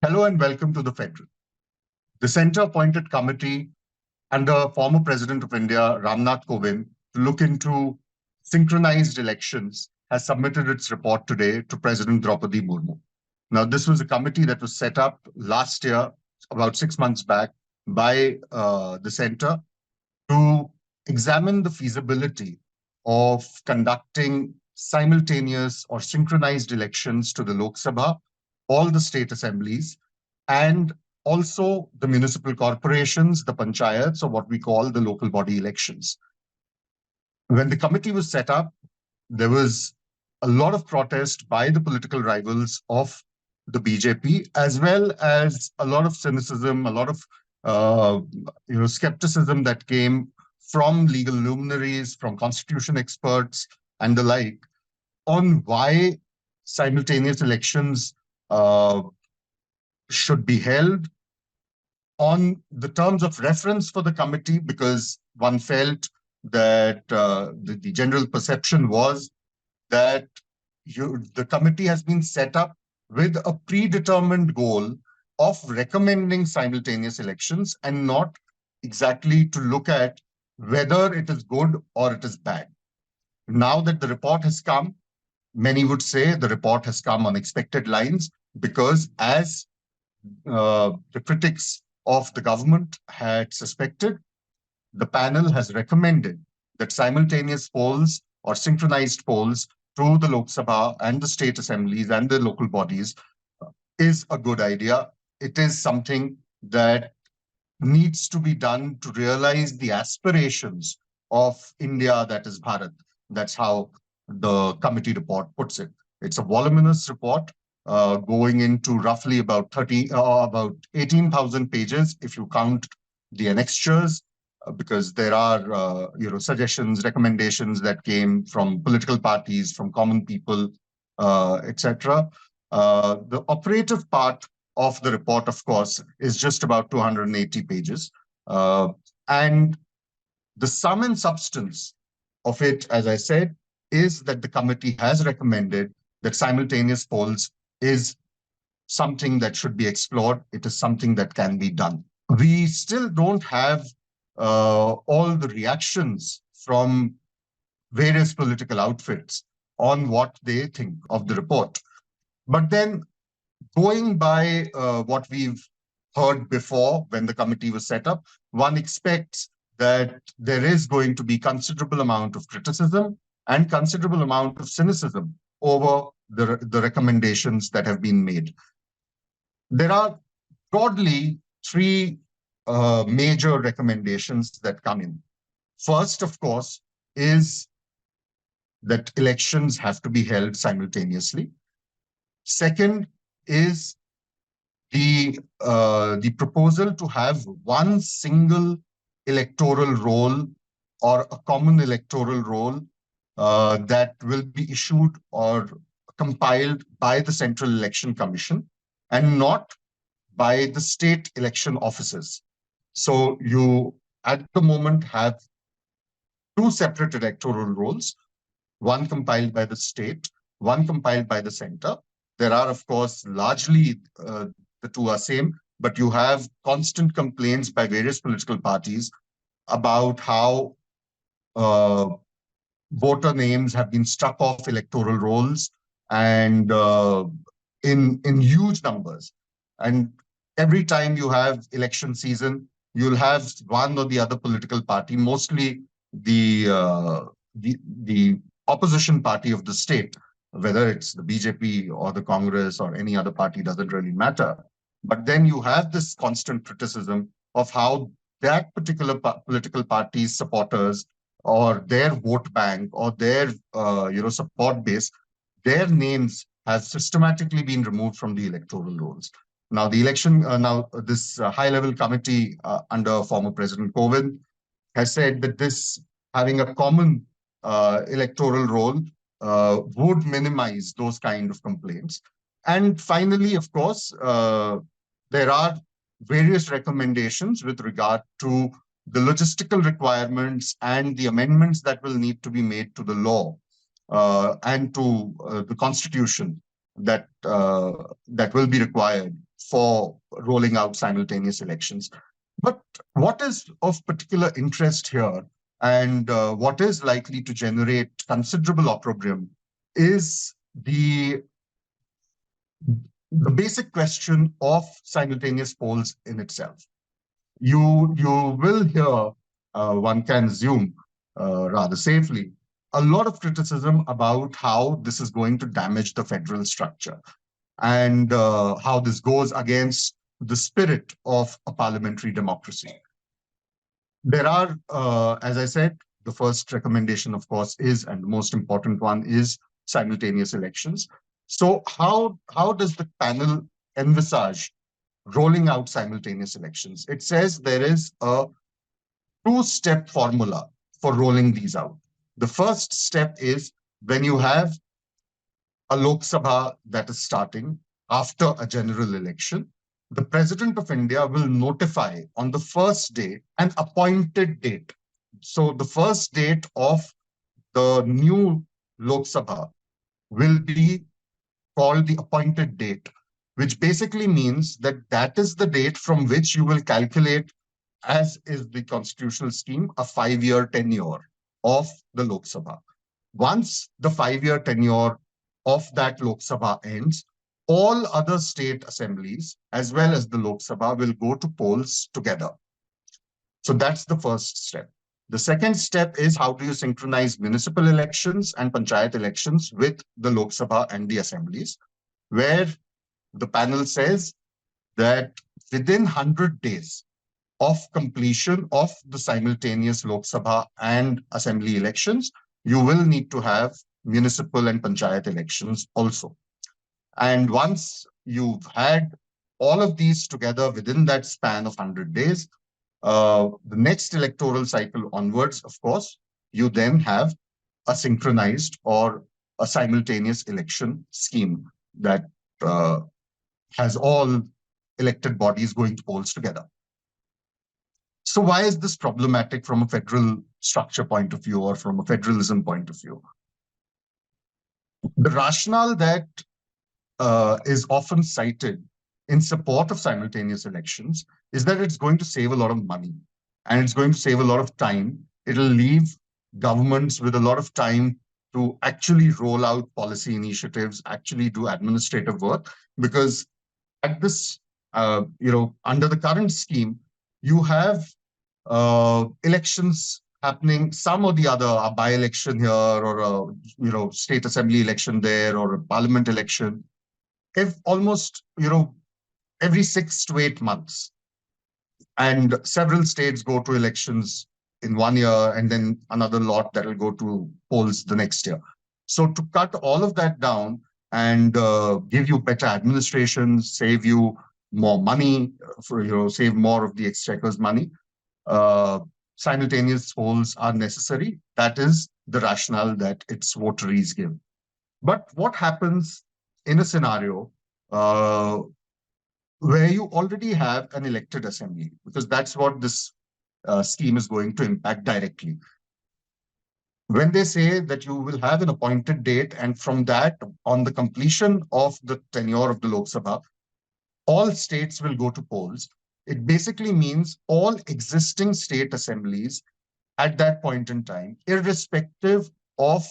Hello and welcome to TheFederal. The center-appointed committee under former President of India, Ram Nath Kovind, to look into synchronized elections has submitted its report today to President Draupadi Murmu. Now, this was a committee that was set up last year, about 6 months back, by the center to examine the feasibility of conducting simultaneous or synchronized elections to the Lok Sabha, all the state assemblies, and also the municipal corporations, the panchayats, or what we call the local body elections. When the committee was set up, there was a lot of protest by the political rivals of the BJP, as well as a lot of cynicism, a lot of skepticism that came from legal luminaries, from constitution experts, and the like, on why simultaneous elections should be held, on the terms of reference for the committee, because one felt that the general perception was that the committee has been set up with a predetermined goal of recommending simultaneous elections and not exactly to look at whether it is good or it is bad. Now that the report has come, many would say the report has come on expected lines, because as the critics of the government had suspected, the panel has recommended that simultaneous polls or synchronized polls through the Lok Sabha and the state assemblies and the local bodies is a good idea. It is something that needs to be done to realize the aspirations of India, that is Bharat. That's how the committee report puts it. It's a voluminous report going into roughly about 18,000 pages if you count the annexures, because there are suggestions, recommendations that came from political parties, from common people, etc. The operative part of the report, of course, is just about 280 pages. And the sum and substance of it, as I said, is that the committee has recommended that simultaneous polls is something that should be explored. It is something that can be done. We still don't have all the reactions from various political outfits on what they think of the report. But then, going by what we've heard before when the committee was set up, one expects that there is going to be considerable amount of criticism and considerable amount of cynicism over the recommendations that have been made. There are broadly three major recommendations that come in. First, of course, is that elections have to be held simultaneously. Second is the proposal to have one single electoral roll or a common electoral roll that will be issued or compiled by the Central Election Commission and not by the state election offices. So you, at the moment, have two separate electoral rolls, one compiled by the state, one compiled by the center. There are, of course, largely the two are same, but you have constant complaints by various political parties about how voter names have been struck off electoral rolls and in huge numbers. And every time you have election season, you'll have one or the other political party, mostly the opposition party of the state, whether it's the BJP or the Congress or any other party, doesn't really matter. But then you have this constant criticism of how that particular political party's supporters or their vote bank or their support base, their names have systematically been removed from the electoral rolls. Now, this high-level committee under former President Kovind has said that this having a common electoral roll would minimize those kind of complaints. And finally, of course, there are various recommendations with regard to the logistical requirements and the amendments that will need to be made to the law and to the constitution that will be required for rolling out simultaneous elections. But what is of particular interest here, and what is likely to generate considerable opprobrium, is the basic question of simultaneous polls in itself. You will hear, one can assume rather safely, a lot of criticism about how this is going to damage the federal structure and how this goes against the spirit of a parliamentary democracy. There are, as I said, the first recommendation, of course, is, and the most important one is simultaneous elections. So how does the panel envisage rolling out simultaneous elections? It says there is a two-step formula for rolling these out. The first step is when you have a Lok Sabha that is starting after a general election, the President of India will notify on the first day an appointed date. So the first date of the new Lok Sabha will be called the appointed date, which basically means that that is the date from which you will calculate, as is the constitutional scheme, a 5-year tenure of the Lok Sabha. Once the 5-year tenure of that Lok Sabha ends, all other state assemblies, as well as the Lok Sabha, will go to polls together. So that's the first step. The second step is how do you synchronize municipal elections and panchayat elections with the Lok Sabha and the assemblies, where the panel says that within 100 days of completion of the simultaneous Lok Sabha and assembly elections, you will need to have municipal and panchayat elections also. And once you've had all of these together within that span of 100 days, the next electoral cycle onwards, of course, you then have a synchronized or a simultaneous election scheme that has all elected bodies going to polls together. So why is this problematic from a federal structure point of view or from a federalism point of view? The rationale that is often cited in support of simultaneous elections is that it's going to save a lot of money and it's going to save a lot of time. It'll leave governments with a lot of time to actually roll out policy initiatives, actually do administrative work, because at this, under the current scheme, you have elections happening, some or the other, a by-election here or a state assembly election there or a parliament election, if almost every 6 to 8 months. And several states go to elections in 1 year and then another lot that will go to polls the next year. So to cut all of that down and give you better administration, save you more money, save more of the exchequer's money, simultaneous polls are necessary. That is the rationale that its votaries give. But what happens in a scenario where you already have an elected assembly? Because that's what this scheme is going to impact directly. When they say that you will have an appointed date, and from that, on the completion of the tenure of the Lok Sabha, all states will go to polls. It basically means all existing state assemblies at that point in time, irrespective of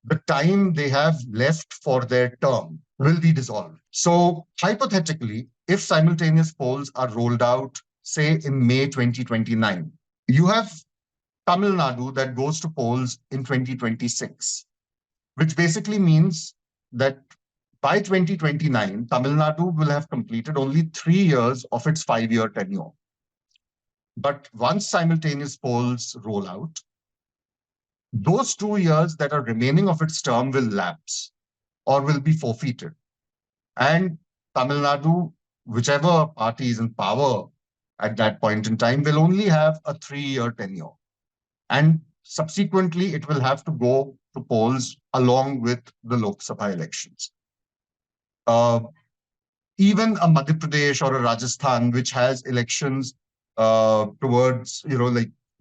the time they have left for their term, will be dissolved. So hypothetically, if simultaneous polls are rolled out, say in May 2029, you have Tamil Nadu that goes to polls in 2026, which basically means that by 2029, Tamil Nadu will have completed only 3 years of its 5-year tenure. But once simultaneous polls roll out, those 2 years that are remaining of its term will lapse or will be forfeited. And Tamil Nadu, whichever party is in power at that point in time, will only have a 3-year tenure. And subsequently, it will have to go to polls along with the Lok Sabha elections. Even a Madhya Pradesh or a Rajasthan, which has elections towards,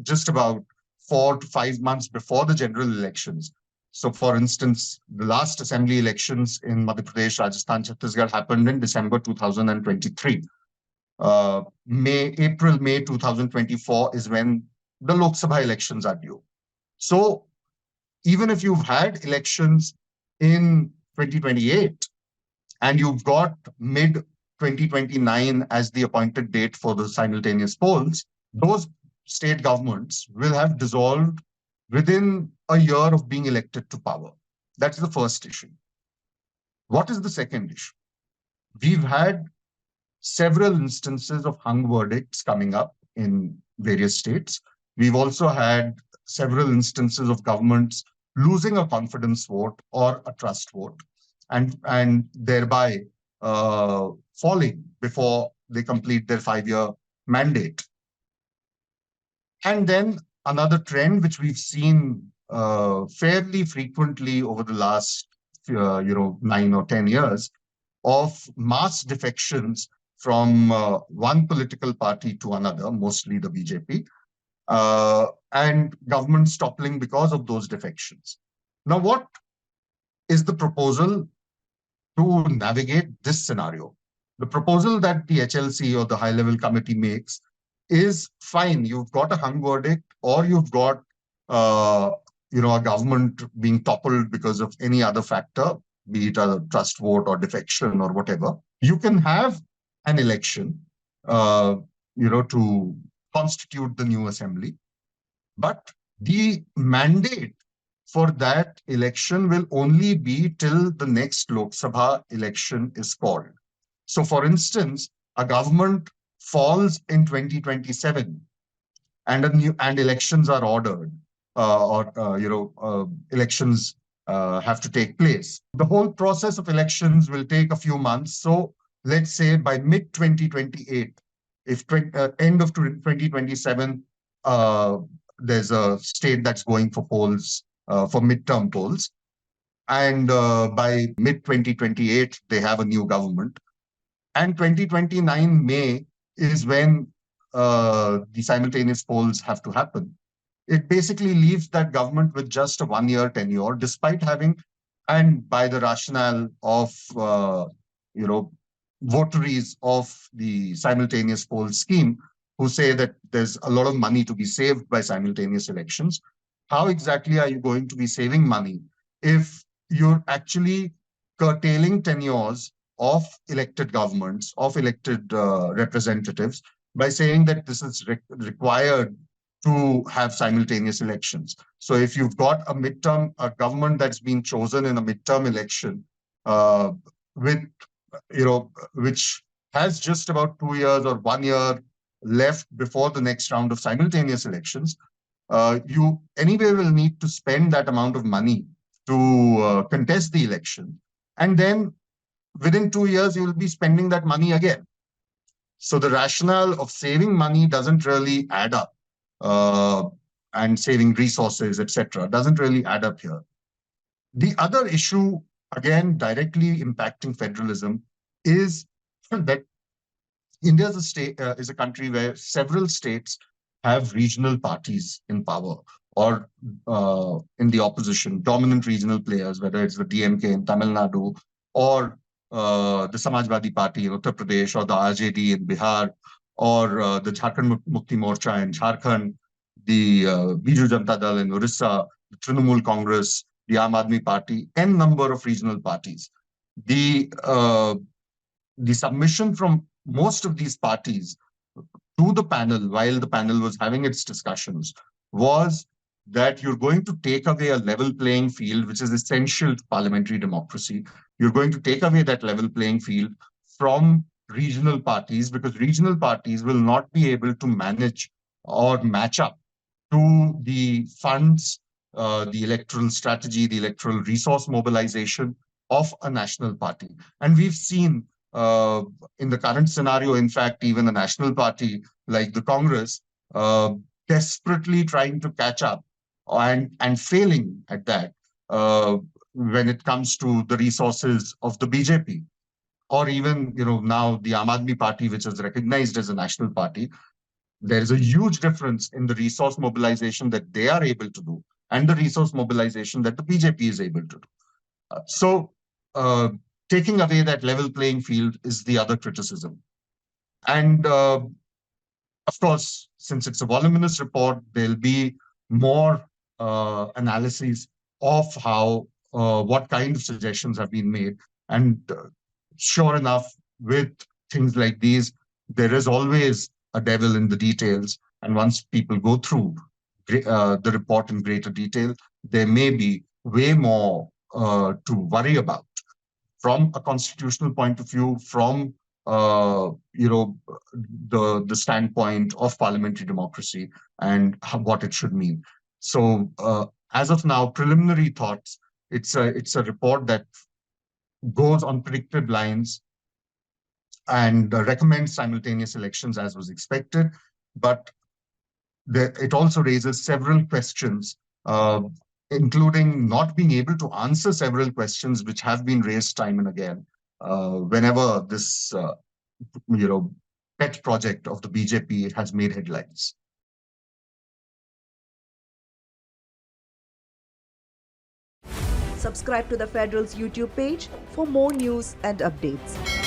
just about 4 to 5 months before the general elections. So, for instance, the last assembly elections in Madhya Pradesh, Rajasthan, Chhattisgarh happened in December 2023. April, May 2024 is when the Lok Sabha elections are due. So even if you've had elections in 2028 and you've got mid 2029 as the appointed date for the simultaneous polls, those state governments will have dissolved within a year of being elected to power. That's the first issue. What is the second issue? We've had several instances of hung verdicts coming up in various states. We've also had several instances of governments losing a confidence vote or a trust vote and thereby falling before they complete their 5-year mandate. And then another trend which we've seen fairly frequently over the last 9 or 10 years of mass defections from one political party to another, mostly the BJP, and governments toppling because of those defections. Now, what is the proposal to navigate this scenario? The proposal that the HLC or the high-level committee makes is fine. You've got a hung verdict, or you've got a government being toppled because of any other factor, be it a trust vote or defection or whatever. You can have an election, to constitute the new assembly, but the mandate for that election will only be till the next Lok Sabha election is called. So, for instance, a government falls in 2027 and elections are ordered, elections have to take place. The whole process of elections will take a few months. So let's say by mid 2028, if end of 2027, there's a state that's going for polls, for midterm polls, and by mid 2028 they have a new government, and 2029 May is when the simultaneous polls have to happen. It basically leaves that government with just a 1-year tenure, despite having, and by the rationale of, votaries of the simultaneous poll scheme, who say that there's a lot of money to be saved by simultaneous elections. How exactly are you going to be saving money if you're actually curtailing tenures of elected governments, of elected representatives, by saying that this is required to have simultaneous elections? So if you've got a government that's been chosen in a midterm election, with, which has just about 2 years or 1 year left before the next round of simultaneous elections, you anyway will need to spend that amount of money to contest the election. And then within 2 years, you will be spending that money again. So the rationale of saving money doesn't really add up, and saving resources, etc., doesn't really add up here. The other issue, again, directly impacting federalism, is that India is a country where several states have regional parties in power or in the opposition, dominant regional players, whether it's the DMK in Tamil Nadu or the Samajwadi Party in Uttar Pradesh, or the RJD in Bihar, or the Jharkhand Mukti Morcha in Jharkhand, the Biju Janata Dal in Orissa, the Trinamool Congress, the Aam Aadmi Party, n number of regional parties. The submission from most of these parties to the panel, while the panel was having its discussions, was that you're going to take away a level playing field, which is essential to parliamentary democracy. You're going to take away that level playing field from regional parties, because regional parties will not be able to manage or match up to the funds, the electoral strategy, the electoral resource mobilization of a national party. And we've seen in the current scenario, in fact, even a national party like the Congress, desperately trying to catch up and failing at that when it comes to the resources of the BJP, or even now the Aam Aadmi Party, which is recognized as a national party. There is a huge difference in the resource mobilization that they are able to do and the resource mobilization that the BJP is able to do. So taking away that level playing field is the other criticism. And of course, since it's a voluminous report, there'll be more analyses of how, what kind of suggestions have been made. And sure enough, with things like these, there is always a devil in the details. And once people go through the report in greater detail, there may be way more to worry about from a constitutional point of view, from the standpoint of parliamentary democracy and what it should mean. So as of now, preliminary thoughts. It's a report that goes on predicted lines and recommends simultaneous elections as was expected, but it also raises several questions, including not being able to answer several questions which have been raised time and again whenever this pet project of the BJP has made headlines. Subscribe to the Federal's YouTube page for more news and updates.